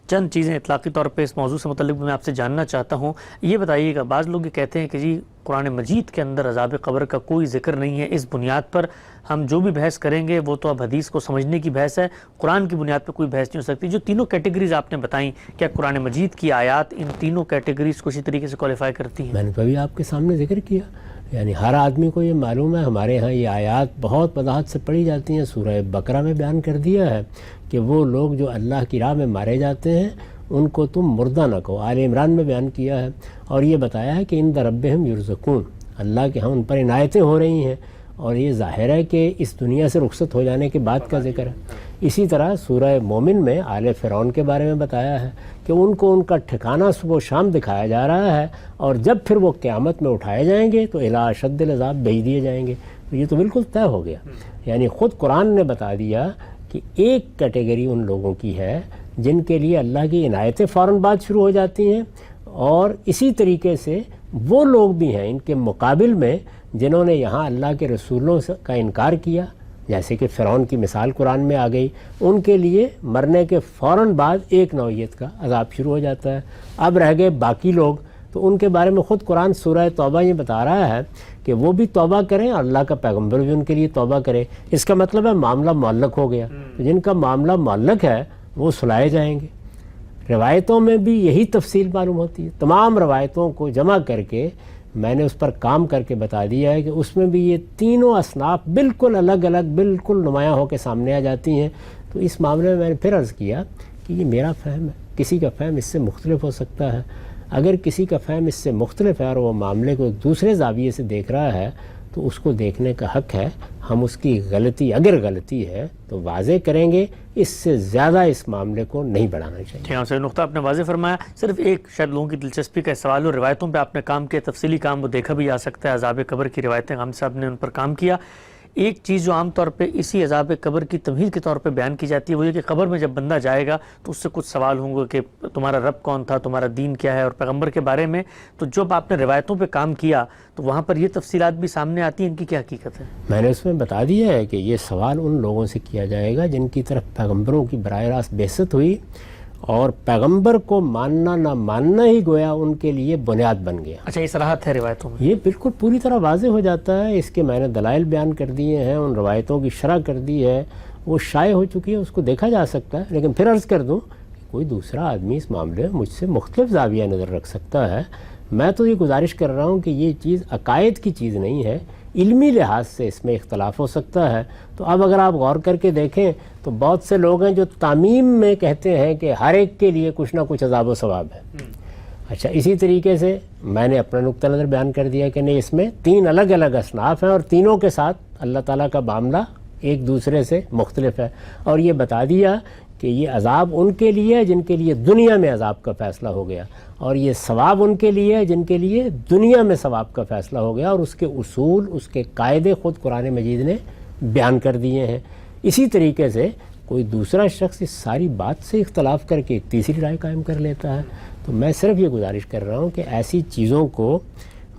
چند چیزیں اطلاقی طور پہ اس موضوع سے متعلق میں آپ سے جاننا چاہتا ہوں. یہ بتائیے گا، بعض لوگ یہ کہتے ہیں کہ جی قرآن مجید کے اندر عذاب قبر کا کوئی ذکر نہیں ہے، اس بنیاد پر ہم جو بھی بحث کریں گے وہ تو اب حدیث کو سمجھنے کی بحث ہے، قرآن کی بنیاد پر کوئی بحث نہیں ہو سکتی. جو تینوں کیٹیگریز آپ نے بتائیں، کیا قرآن مجید کی آیات ان تینوں کیٹیگریز کو اسی طریقے سے کوالیفائی کرتی ہیں؟ میں نے کبھی آپ کے سامنے ذکر کیا، یعنی ہر آدمی کو یہ معلوم ہے، ہمارے ہاں یہ آیات بہت وضاحت سے پڑھی جاتی ہیں. سورہ بقرہ میں بیان کر دیا ہے کہ وہ لوگ جو اللہ کی راہ میں مارے جاتے ہیں ان کو تم مردہ نہ کہو. آل عمران میں بیان کیا ہے اور یہ بتایا ہے کہ عند ربہم یرزقون، اللہ کے ہاں ان پر عنایتیں ہو رہی ہیں، اور یہ ظاہر ہے کہ اس دنیا سے رخصت ہو جانے کے بعد کا ذکر ہے. اسی طرح سورہ مومن میں آل فرعون کے بارے میں بتایا ہے کہ ان کو ان کا ٹھکانہ صبح و شام دکھایا جا رہا ہے، اور جب پھر وہ قیامت میں اٹھائے جائیں گے تو الی اشد العذاب بھیج دیے جائیں گے. تو یہ تو بالکل طے ہو گیا. یعنی خود قرآن نے بتا دیا کہ ایک کیٹیگری ان لوگوں کی ہے جن کے لیے اللہ کی عنایتیں فوراً بعد شروع ہو جاتی ہیں، اور اسی طریقے سے وہ لوگ بھی ہیں ان کے مقابل میں جنہوں نے یہاں اللہ کے رسولوں کا انکار کیا، جیسے کہ فرعون کی مثال قرآن میں آ گئی. ان کے لیے مرنے کے فوراً بعد ایک نوعیت کا عذاب شروع ہو جاتا ہے. اب رہ گئے باقی لوگ، تو ان کے بارے میں خود قرآن سورہ توبہ یہ بتا رہا ہے کہ وہ بھی توبہ کریں اور اللہ کا پیغمبر بھی ان کے لیے توبہ کرے. اس کا مطلب ہے معاملہ معلق ہو گیا. تو جن کا معاملہ معلق ہے وہ سلائے جائیں گے. روایتوں میں بھی یہی تفصیل معلوم ہوتی ہے. تمام روایتوں کو جمع کر کے میں نے اس پر کام کر کے بتا دیا ہے کہ اس میں بھی یہ تینوں اصناف بالکل الگ الگ، بالکل نمایاں ہو کے سامنے آ جاتی ہیں. تو اس معاملے میں نے پھر عرض کیا کہ یہ میرا فہم ہے، کسی کا فہم اس سے مختلف ہو سکتا ہے. اگر کسی کا فہم اس سے مختلف ہے اور وہ معاملے کو ایک دوسرے زاویے سے دیکھ رہا ہے تو اس کو دیکھنے کا حق ہے. ہم اس کی غلطی، اگر غلطی ہے تو واضح کریں گے، اس سے زیادہ اس معاملے کو نہیں بڑھانا چاہیے. ٹھیک ہے، نقطہ آپ نے واضح فرمایا. صرف ایک شاید لوگوں کی دلچسپی کا سوال ہو، روایتوں پہ آپ نے کام کیا، تفصیلی کام وہ دیکھا بھی جا سکتا ہے. عذاب قبر کی روایتیں غام صاحب نے ان پر کام کیا. ایک چیز جو عام طور پہ اسی عذاب قبر کی تمہید کے طور پہ بیان کی جاتی ہے وہ یہ کہ قبر میں جب بندہ جائے گا تو اس سے کچھ سوال ہوں گے کہ تمہارا رب کون تھا، تمہارا دین کیا ہے، اور پیغمبر کے بارے میں. تو جب آپ نے روایتوں پہ کام کیا تو وہاں پر یہ تفصیلات بھی سامنے آتی ہیں، ان کی کیا حقیقت ہے؟ میں نے اس میں بتا دیا ہے کہ یہ سوال ان لوگوں سے کیا جائے گا جن کی طرف پیغمبروں کی براہ راست بعثت ہوئی، اور پیغمبر کو ماننا نہ ماننا ہی گویا ان کے لیے بنیاد بن گیا. اچھا، یہ صراحت ہے روایتوں میں؟ یہ بالکل پوری طرح واضح ہو جاتا ہے. اس کے میں نے دلائل بیان کر دیے ہیں، ان روایتوں کی شرح کر دی ہے، وہ شائع ہو چکی ہے، اس کو دیکھا جا سکتا ہے. لیکن پھر عرض کر دوں کہ کوئی دوسرا آدمی اس معاملے میں مجھ سے مختلف زاویہ نظر رکھ سکتا ہے. میں تو یہ گزارش کر رہا ہوں کہ یہ چیز عقائد کی چیز نہیں ہے، علمی لحاظ سے اس میں اختلاف ہو سکتا ہے. تو اب اگر آپ غور کر کے دیکھیں تو بہت سے لوگ ہیں جو تعمیم میں کہتے ہیں کہ ہر ایک کے لیے کچھ نہ کچھ عذاب و ثواب ہے. اچھا، اسی طریقے سے میں نے اپنا نقطہ نظر بیان کر دیا کہ نہیں، اس میں تین الگ الگ اصناف ہیں اور تینوں کے ساتھ اللہ تعالیٰ کا معاملہ ایک دوسرے سے مختلف ہے. اور یہ بتا دیا کہ یہ عذاب ان کے لیے ہے جن کے لیے دنیا میں عذاب کا فیصلہ ہو گیا، اور یہ ثواب ان کے لیے ہے جن کے لیے دنیا میں ثواب کا فیصلہ ہو گیا. اور اس کے اصول، اس کے قاعدے خود قرآن مجید نے بیان کر دیے ہیں. اسی طریقے سے کوئی دوسرا شخص اس ساری بات سے اختلاف کر کے ایک تیسری رائے قائم کر لیتا ہے. تو میں صرف یہ گزارش کر رہا ہوں کہ ایسی چیزوں کو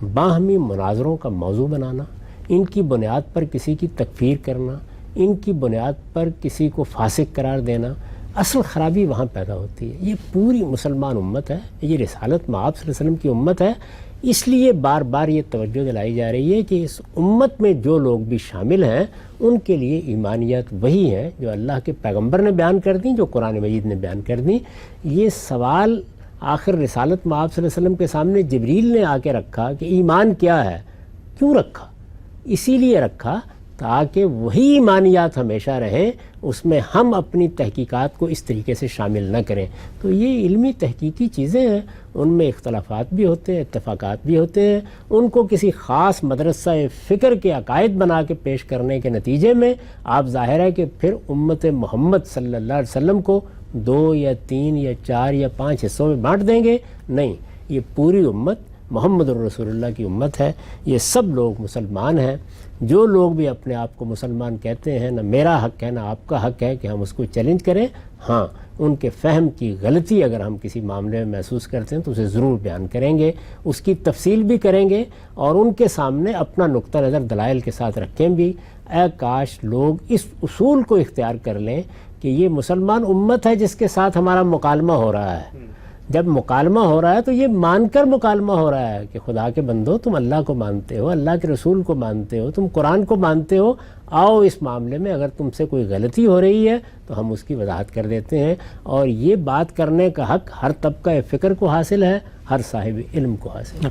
باہمی مناظروں کا موضوع بنانا، ان کی بنیاد پر کسی کی تکفیر کرنا، ان کی بنیاد پر کسی کو فاسق قرار دینا، اصل خرابی وہاں پیدا ہوتی ہے. یہ پوری مسلمان امت ہے، یہ رسالت مآب صلی اللہ علیہ وسلم کی امت ہے. اس لیے بار بار یہ توجہ دلائی جا رہی ہے کہ اس امت میں جو لوگ بھی شامل ہیں ان کے لیے ایمانیات وہی ہیں جو اللہ کے پیغمبر نے بیان کر دیں، جو قرآن مجید نے بیان کر دیں. یہ سوال آخر رسالت مآب صلی اللہ علیہ وسلم کے سامنے جبریل نے آ کے رکھا کہ ایمان کیا ہے. کیوں رکھا؟ اسی لیے رکھا تاکہ وہی ایمانیات ہمیشہ رہیں، اس میں ہم اپنی تحقیقات کو اس طریقے سے شامل نہ کریں. تو یہ علمی تحقیقی چیزیں ہیں، ان میں اختلافات بھی ہوتے ہیں، اتفاقات بھی ہوتے ہیں. ان کو کسی خاص مدرسہ فکر کے عقائد بنا کے پیش کرنے کے نتیجے میں آپ ظاہر ہے کہ پھر امت محمد صلی اللہ علیہ وسلم کو 2 یا 3 یا 4 یا 5 حصوں میں بانٹ دیں گے. نہیں، یہ پوری امت محمد الرسول اللہ کی امت ہے. یہ سب لوگ مسلمان ہیں. جو لوگ بھی اپنے آپ کو مسلمان کہتے ہیں، نہ میرا حق ہے نہ آپ کا حق ہے کہ ہم اس کو چیلنج کریں. ہاں، ان کے فہم کی غلطی اگر ہم کسی معاملے میں محسوس کرتے ہیں تو اسے ضرور بیان کریں گے، اس کی تفصیل بھی کریں گے، اور ان کے سامنے اپنا نقطہ نظر دلائل کے ساتھ رکھیں بھی. اے کاش لوگ اس اصول کو اختیار کر لیں کہ یہ مسلمان امت ہے جس کے ساتھ ہمارا مکالمہ ہو رہا ہے. جب مکالمہ ہو رہا ہے تو یہ مان کر مکالمہ ہو رہا ہے کہ خدا کے بندو تم اللہ کو مانتے ہو, اللہ کے رسول کو مانتے ہو, تم قرآن کو مانتے ہو, آؤ اس معاملے میں اگر تم سے کوئی غلطی ہو رہی ہے تو ہم اس کی وضاحت کر دیتے ہیں. اور یہ بات کرنے کا حق ہر طبقہ فکر کو حاصل ہے, ہر صاحب علم کو حاصل ہے.